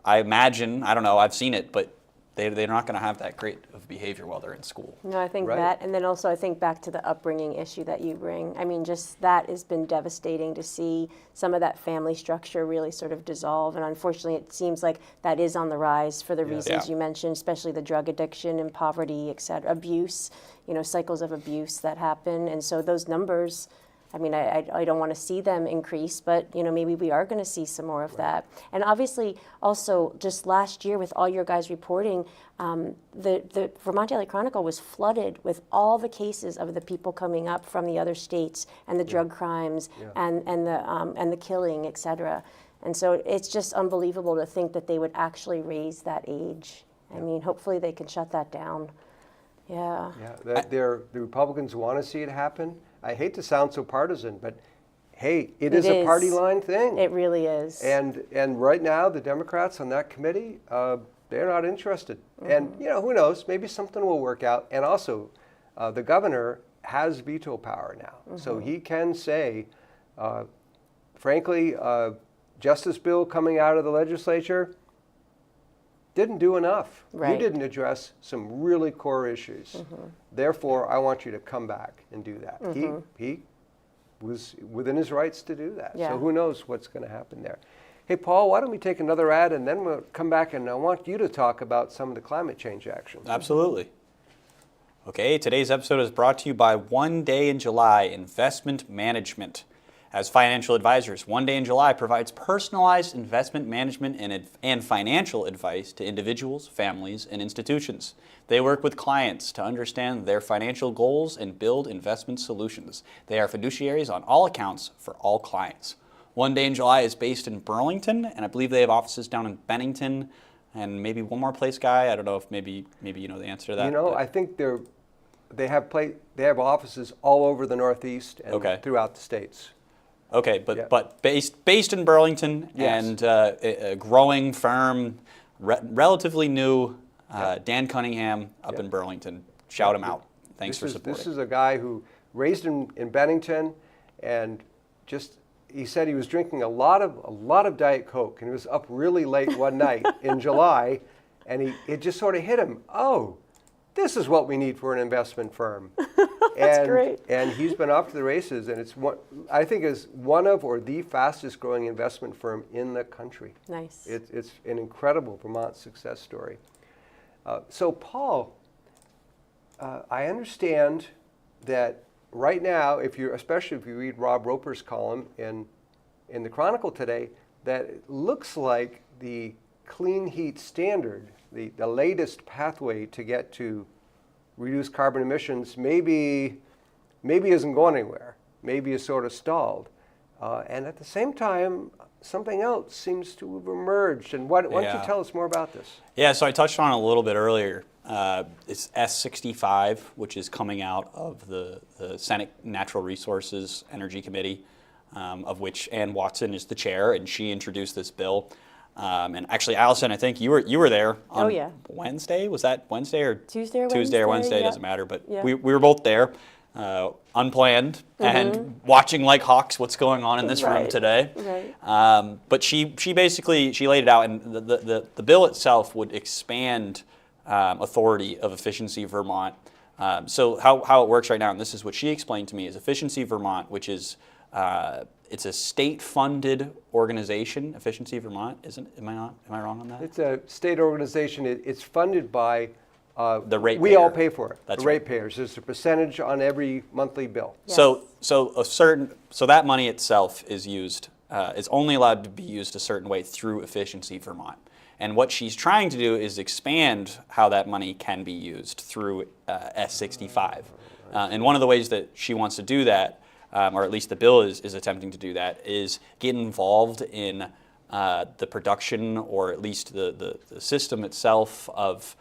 imagine, I don't know, I've seen it, but they're not going to have that great of behavior while they're in school. No, I think that, and then also I think back to the upbringing issue that you bring. I mean, just that has been devastating to see some of that family structure really sort of dissolve, and unfortunately it seems like that is on the rise for the reasons you mentioned, especially the drug addiction and poverty, et cetera, abuse, cycles of abuse that happen, and so those numbers, I mean, I don't want to see them increase, but maybe we are going to see some more of that. And obviously, also just last year, with all your guys reporting, the Vermont Daily Chronicle was flooded with all the cases of the people coming up from the other states, and the drug crimes, and the killing, et cetera. And so it's just unbelievable to think that they would actually raise that age. I mean, hopefully they can shut that down. Yeah. The Republicans want to see it happen. I hate to sound so partisan, but hey, it is a party line thing. It really is. And right now, the Democrats on that committee, they're not interested. And who knows? Maybe something will work out. And also, the governor has veto power now, so he can say, frankly, Justice bill coming out of the legislature didn't do enough. You didn't address some really core issues. Therefore, I want you to come back and do that. He was within his rights to do that. So who knows what's going to happen there. Hey, Paul, why don't we take another ad, and then we'll come back, and I want you to talk about some of the climate change action. Absolutely. Okay, today's episode is brought to you by One Day in July Investment Management. As financial advisors, One Day in July provides personalized investment management and financial advice to individuals, families, and institutions. They work with clients to understand their financial goals and build investment solutions. They are fiduciaries on all accounts for all clients. One Day in July is based in Burlington, and I believe they have offices down in Bennington and maybe one more place, Guy. I don't know if maybe you know the answer to that. I think they have offices all over the Northeast and throughout the states. Okay, but based in Burlington, and a growing firm, relatively new, Dan Cunningham up in Burlington. Shout him out. Thanks for supporting. This is a guy who raised in Bennington, and he said he was drinking a lot of Diet Coke, and he was up really late one night in July, and it just sort of hit him. Oh, this is what we need for an investment firm. That's great. And he's been off to the races, and I think is one of or the fastest growing investment firm in the country. Nice. It's an incredible Vermont success story. So Paul, I understand that right now, especially if you read Rob Roper's column in the Chronicle today, that it looks like the clean heat standard, the latest pathway to get to reduce carbon emissions, maybe maybe isn't going anywhere, maybe is sort of stalled. And at the same time, something else seems to have emerged. And why don't you tell us more about this? Yeah, so I touched on it a little bit earlier. It's S65, which is coming out of the Senate Natural Resources Energy Committee, of which Ann Watson is the chair, and she introduced this bill. And actually, Allison, I think you were there on Wednesday. Was that Wednesday or Tuesday or Tuesday or Wednesday? Yep. Doesn't matter. But Yeah. we were both there, unplanned, and watching like hawks what's going on in this room today. Right. But she basically laid it out, and the bill itself would expand authority of Efficiency Vermont. So how it works right now, and this is what she explained to me, is Efficiency Vermont, which is it's a state-funded organization. Efficiency Vermont, am I wrong on that? It's a state organization. It's funded by the ratepayer. We all pay for it. That's the right. ratepayers. There's a percentage on every monthly bill. Yes. So that money itself is used. It's only allowed to be used a certain way through Efficiency Vermont. And what she's trying to do is expand how that money can be used through S65. And one of the ways that she wants to do that, or at least the bill is attempting to do that, is get involved in the production, or at least the system itself of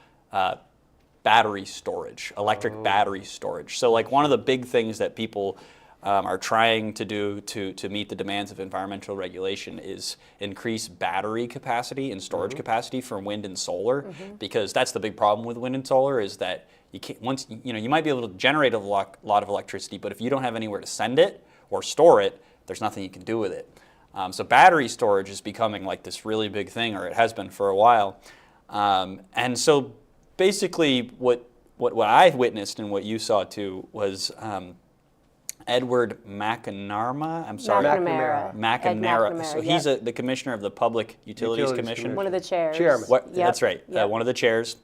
battery storage, electric battery storage. So like one of the big things that people are trying to do to meet the demands of environmental regulation is increase battery capacity and storage capacity for wind and solar, because that's the big problem with wind and solar, is that you can't, once you might be able to generate a lot of electricity, but if you don't have anywhere to send it or store it, there's nothing you can do with it. So battery storage is becoming like this really big thing, or it has been for a while. And so basically what I witnessed and what you saw too was Edward McNamara. I'm sorry. McNamara. McNamara. So he's yep. the commissioner of the Public Utilities Commission. One of the chairs. Chairman. Yep. That's right. Yep. One of the chairs.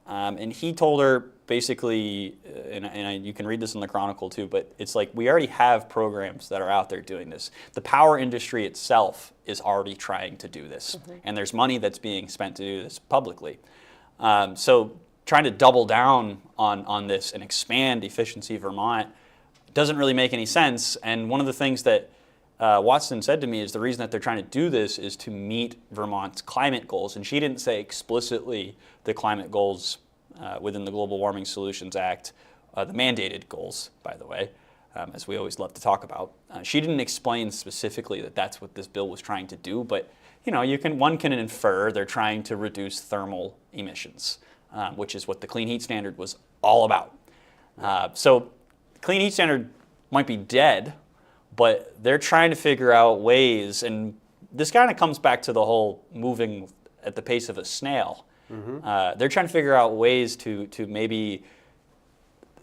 And he told her basically, and you can read this in the Chronicle too, but it's like we already have programs that are out there doing this. The power industry itself is already trying to do this, and there's money that's being spent to do this publicly. So trying to double down on this and expand Efficiency Vermont doesn't really make any sense. And one of the things that Watson said to me is the reason that they're trying to do this is to meet Vermont's climate goals. And she didn't say explicitly the climate goals within the Global Warming Solutions Act, the mandated goals, by the way, as we always love to talk about. She didn't explain specifically that that's what this bill was trying to do, but one can infer they're trying to reduce thermal emissions, which is what the Clean Heat Standard was all about. So Clean Heat Standard might be dead, but they're trying to figure out ways, and this kind of comes back to the whole moving at the pace of a snail. They're trying to figure out ways to maybe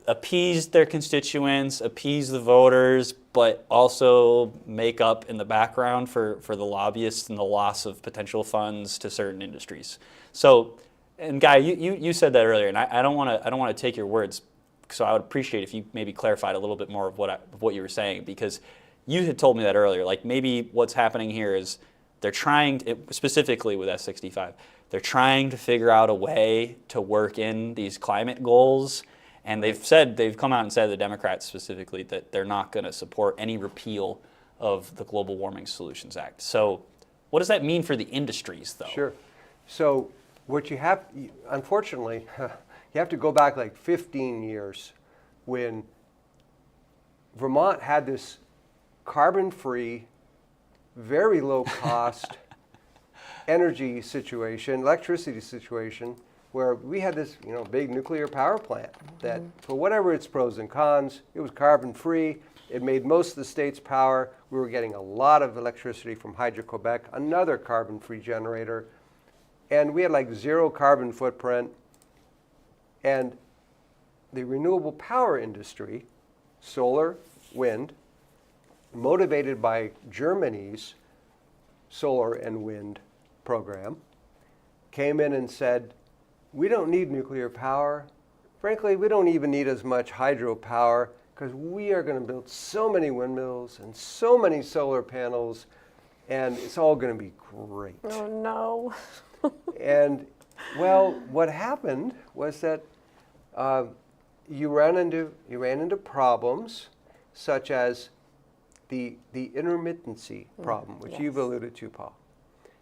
appease their constituents, appease the voters, but also make up in the background for the lobbyists and the loss of potential funds to certain industries. So, and Guy, you said that earlier, and I don't want to take your words. So I would appreciate if you maybe clarified a little bit more of what you were saying, because you had told me that earlier. Like maybe what's happening here is they're trying, specifically with S65, they're trying to figure out a way to work in these climate goals, and they've come out and said, the Democrats specifically, that they're not going to support any repeal of the Global Warming Solutions Act. So what does that mean for the industries, though? Sure. So what you have, unfortunately, you have to go back like 15 years when Vermont had this carbon-free, very low-cost energy situation, electricity situation, where we had this big nuclear power plant that, for whatever its pros and cons, it was carbon-free. It made most of the state's power. We were getting a lot of electricity from Hydro-Quebec, another carbon-free generator. And we had like zero carbon footprint. And the renewable power industry, solar, wind, motivated by Germany's solar and wind program, came in and said, we don't need nuclear power. Frankly, we don't even need as much hydropower, because we are going to build so many windmills and so many solar panels, and it's all going to be great. Oh, no. And, well, what happened was that you ran into problems, such as the intermittency problem, which you've Yes. alluded to, Paul,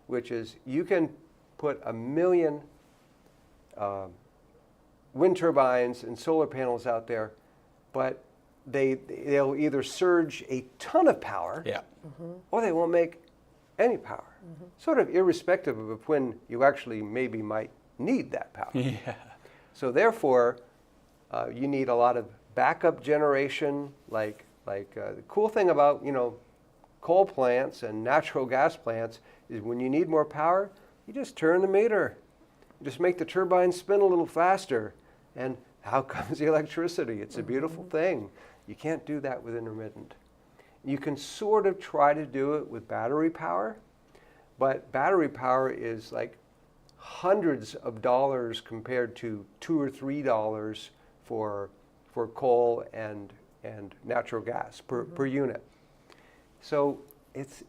which is you can put 1 million wind turbines and solar panels out there, but they'll either surge a ton of power Yeah. or they won't make any power, sort of irrespective of when you actually maybe might need that power. Yeah. So therefore, you need a lot of backup generation. The cool thing about coal plants and natural gas plants is when you need more power, you just turn the meter, just make the turbine spin a little faster, and out comes the electricity. It's a beautiful thing. You can't do that with intermittent. You can sort of try to do it with battery power, but battery power is like hundreds of dollars compared to $2 or $3 for coal and natural gas per unit. So it's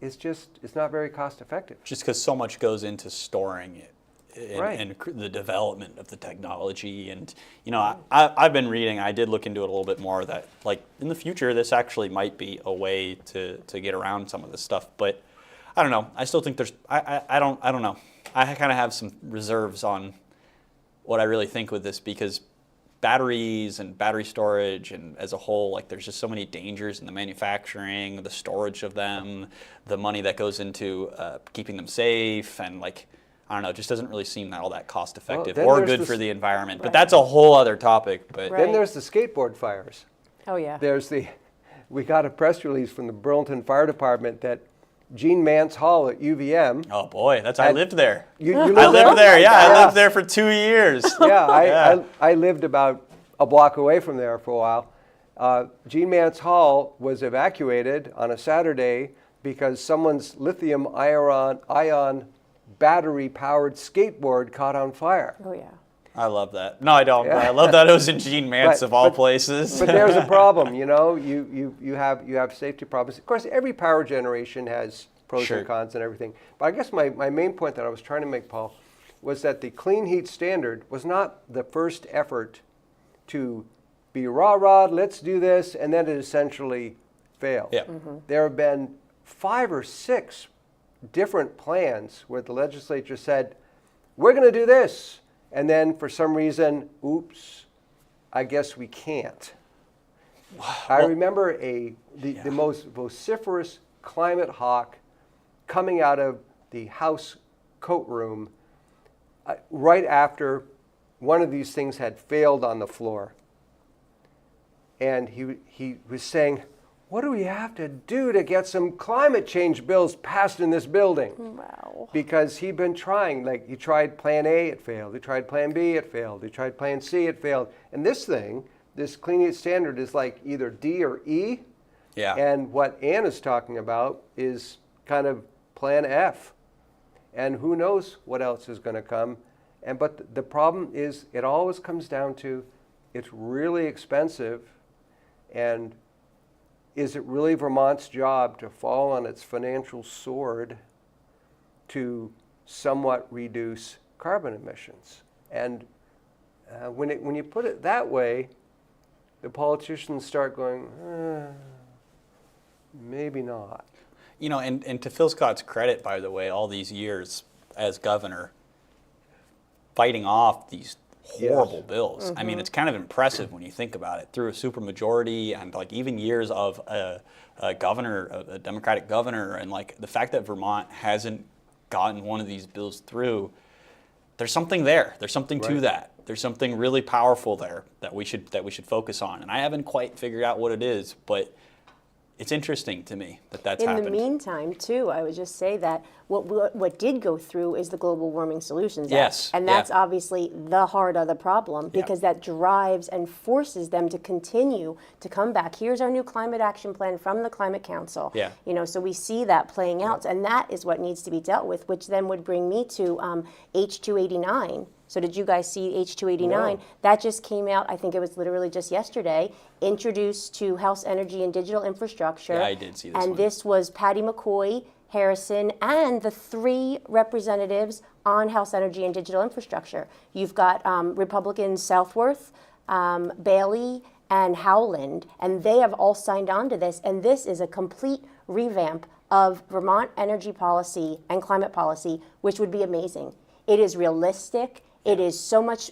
not very cost effective. Just because so much goes into storing it and, Right. and the development of the technology. And, I've been reading, I did look into it a little bit more, that like in the future, this actually might be a way to get around some of this stuff. But I don't know. I still think I don't know. I kind of have some reserves on what I really think with this, because batteries and battery storage and as a whole, like there's just so many dangers in the manufacturing, the storage of them, the money that goes into keeping them safe, and like, I don't know, it just doesn't really seem all that cost effective then or there's good this- for the environment. But Right. that's a whole other topic. But Right. Then there's the skateboard fires. Oh, yeah. We got a press release from the Burlington Fire Department that Gene Mance Hall at UVM. oh boy, I lived there. You I live lived there. Yeah, I Yeah. lived there for 2 years. Yeah, Yeah. I lived about a block away from there for a while. Gene Mance Hall was evacuated on a Saturday because someone's lithium-ion battery-powered skateboard caught on fire. Oh, yeah. I love that. No, I don't. Yeah. But I love that it was in Gene Mance But- of all but- places. But there's a problem, you have safety problems. Of course, every power generation has pros Sure. and cons and everything. But I guess my main point that I was trying to make, Paul, was that the clean heat standard was not the first effort to be rah-rah, let's do this, and then it essentially failed. Yeah. There have been 5 or 6 different plans where the legislature said, we're going to do this. And then for some reason, oops, I guess we can't. I remember the most vociferous climate hawk coming out of the House coat room right after one of these things had failed on the floor. And he was saying, what do we have to do to get some climate change bills passed in this building? Wow. Because he'd been trying, like he tried plan A, it failed. He tried plan B, it failed. He tried plan C, it failed. And this clean heat standard is like either D or E. Yeah. And what Ann is talking about is kind of plan F. And who knows what else is going to come. But the problem is it always comes down to it's really expensive, and is it really Vermont's job to fall on its financial sword to somewhat reduce carbon emissions? And when you put it that way, the politicians start going, maybe not. And to Phil Scott's credit, by the way, all these years as governor, fighting off these horrible bills. I mean, it's kind of impressive when you think about it. Through a supermajority and like even years of a governor, a Democratic governor, and like the fact that Vermont hasn't gotten one of these bills through, there's something there. There's something to Right. that. There's something really powerful there that we should focus on. And I haven't quite figured out what it is, but it's interesting to me that's In happened. the meantime, too, I would just say that what did go through is the Global Warming Solutions Act. Yes, And yeah. that's obviously the heart of the problem, Yeah. because that drives and forces them to continue to come back. Here's our new climate action plan from the Climate Council. Yeah. So we see that playing out, and that is what needs to be dealt with, which then would bring me to H289. So did you guys see H289? No. That just came out, I think it was literally just yesterday, introduced to House Energy and Digital Infrastructure. Yeah, I did see this And one. this was Patty McCoy, Harrison, and the 3 representatives on House Energy and Digital Infrastructure. You've got Republicans Southworth, Bailey, and Howland, and they have all signed on to this, and this is a complete revamp of Vermont energy policy and climate policy, which would be amazing. It is realistic. It is so much,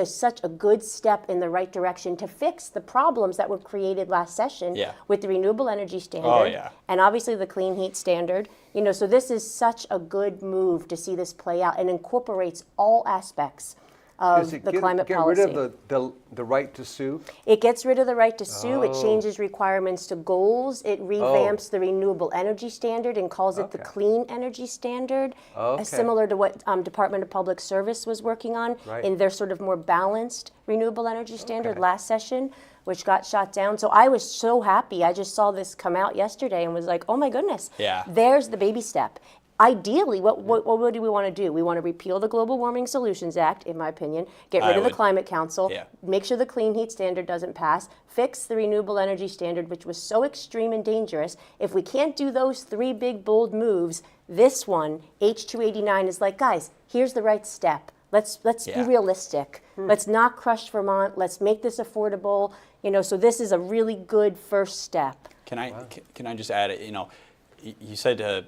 such a good step in the right direction to fix the problems that were created last session with the renewable energy standard and obviously the clean heat standard. So this is such a good move to see this play out and incorporates all aspects of the climate policy. Get rid of the right to sue? It gets rid of the right to sue. It changes requirements to goals. It revamps the renewable energy standard and calls it the clean energy standard, similar to what Department of Public Service was working on in their sort of more balanced renewable energy standard last session, which got shot down. So I was so happy. I just saw this come out yesterday and was like, oh my goodness, there's the baby step. Ideally, what do we want to do? We want to repeal the Global Warming Solutions Act, in my opinion, get rid of the Climate Council, make sure the clean heat standard doesn't pass, fix the renewable energy standard, which was so extreme and dangerous. If we can't do those three big, bold moves, this one, H289, is like, guys, here's the right step. Let's be realistic. Let's not crush Vermont. Let's make this affordable. So this is a really good first step. Can I just add it? You said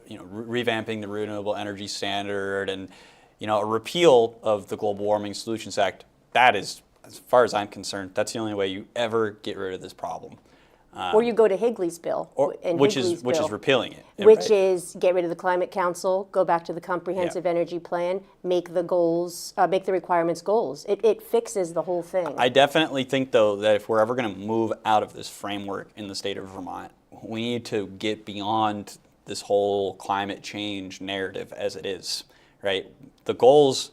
revamping the renewable energy standard and, a repeal of the Global Warming Solutions Act. That is, as far as I'm concerned, that's the only way you ever get rid of this problem. Or you go to Higley's bill, which is repealing it. Which is get rid of the Climate Council, go back to the Comprehensive Energy Plan, make the goals, make the requirements goals. It fixes the whole thing. I definitely think, though, that if we're ever going to move out of this framework in the state of Vermont, we need to get beyond this whole climate change narrative as it is, right? The goals,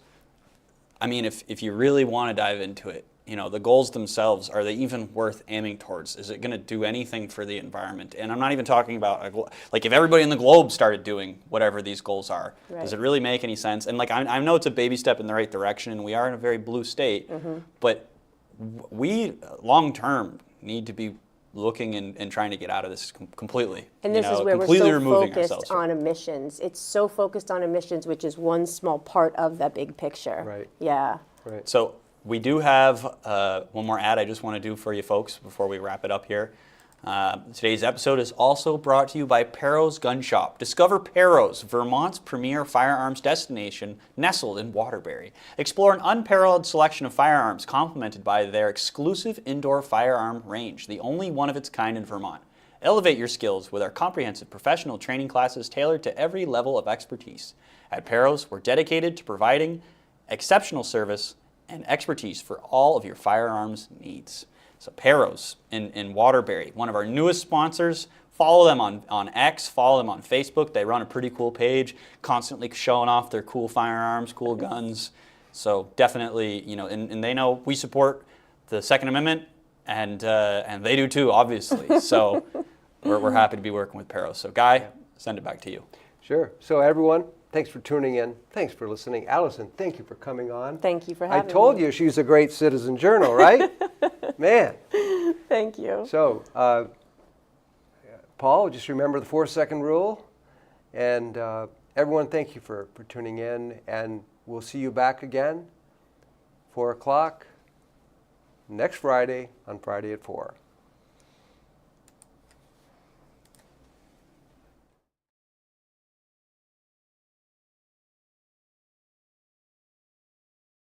I mean, if you really want to dive into it, the goals themselves, are they even worth aiming towards? Is it going to do anything for the environment? And I'm not even talking about, like, if everybody in the globe started doing whatever these goals are, does it really make any sense? And, like, I know it's a baby step in the right direction, and we are in a very blue state, but we, long-term, need to be looking and trying to get out of this completely. And this is where we're so focused on emissions. It's so focused on emissions, which is one small part of that big picture. Right. Yeah. Right. So we do have one more ad I just want to do for you folks before we wrap it up here. Today's episode is also brought to you by Perro's Gun Shop. Discover Perro's, Vermont's premier firearms destination, nestled in Waterbury. Explore an unparalleled selection of firearms complemented by their exclusive indoor firearm range, the only one of its kind in Vermont. Elevate your skills with our comprehensive professional training classes tailored to every level of expertise. At Perro's, we're dedicated to providing exceptional service and expertise for all of your firearms needs. So Perro's in Waterbury, one of our newest sponsors. Follow them on X, follow them on Facebook. They run a pretty cool page, constantly showing off their cool firearms, cool guns. So definitely, and they know we support the Second Amendment, and they do too, obviously. So we're happy to be working with Perro's. So Guy, send it back to you. Sure. So everyone, thanks for tuning in. Thanks for listening. Allison, thank you for coming on. Thank you for having me. I told you she's a great Citizen Journal, right? Man. Thank you. So, Paul, just remember the 4-second rule. And everyone, thank you for tuning in. And we'll see you back again, 4 o'clock, next Friday, on Friday at 4.